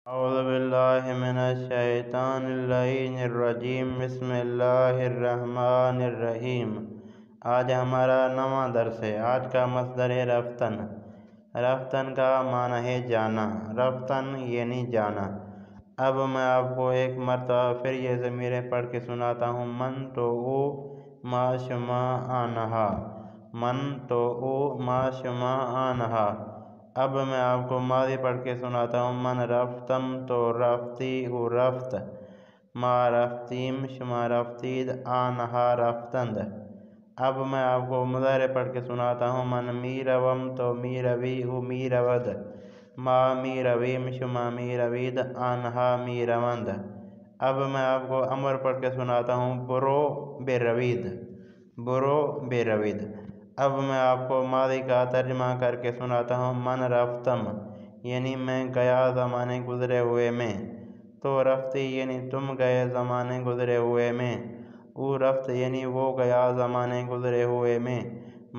اعوذ باللہ من الشیطان اللعین الرجیم بسم اللہ الرحمن الرحیم۔ آج ہمارا نواں درس ہے۔ آج کا مصدر ہے رفتن۔ رفتن کا معنی ہے جانا۔ رفتن یعنی جانا۔ اب میں آپ کو ایک مرتبہ پھر یہ ضمیریں پڑھ کے سناتا ہوں۔ من تو او ما شما آنہا، من تو او ما شما آنہا۔ اب میں آپ کو ماضی پڑھ کے سناتا ہوں۔ من رفتم تو رفتی او رفت، ما رفتیم شما رفتید، آنہا رفتند۔ اب میں آپ کو مضارع پڑھ کے سناتا ہوں۔ من می روم تو می روی او می رود، ما می رویم شما می روید، آنہا می روند۔ اب میں آپ کو امر پڑھ کے سناتا ہوں۔ برو بے روید، برو بے روید۔ اب میں آپ کو ماضی کا ترجمہ کر کے سناتا ہوں۔ من رفتم یعنی میں گیا زمانے گزرے ہوئے میں، تو رفتی یعنی تم گئے زمانے گزرے ہوئے میں، او رفت یعنی وہ گیا زمانے گزرے ہوئے میں،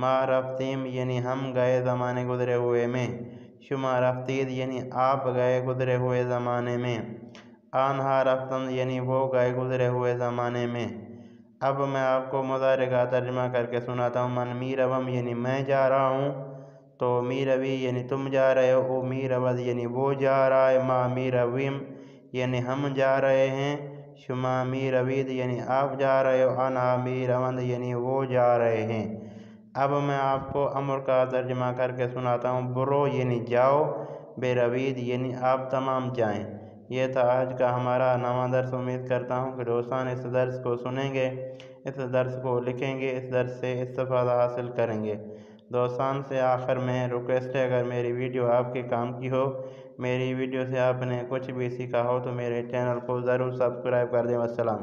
ما رفتیم یعنی ہم گئے زمانے گزرے ہوئے میں، شما رفتید یعنی آپ گئے گزرے ہوئے زمانے میں، آنہا رفتند یعنی وہ گئے گزرے ہوئے زمانے میں۔ اب میں آپ کو مضارع کا ترجمہ کر کے سناتا ہوں۔ من می روم یعنی میں جا رہا ہوں، تو می روی یعنی تم جا رہے ہو، او می رود یعنی وہ جا رہا ہے، ما می رویم یعنی ہم جا رہے ہیں، شما می روید یعنی آپ جا رہے ہو، آنہا می روند یعنی وہ جا رہے ہیں۔ اب میں آپ کو امر کا ترجمہ کر کے سناتا ہوں۔ برو یعنی جاؤ، بے روید یعنی آپ تمام جائیں۔ یہ تھا آج کا ہمارا نواں درس۔ امید کرتا ہوں کہ دوستان اس درس کو سنیں گے، اس درس کو لکھیں گے، اس درس سے استفادہ حاصل کریں گے۔ دوستان سے آخر میں ریکویسٹ ہے، اگر میری ویڈیو آپ کے کام کی ہو، میری ویڈیو سے آپ نے کچھ بھی سیکھا ہو، تو میرے چینل کو ضرور سبسکرائب کر دیں۔ والسلام۔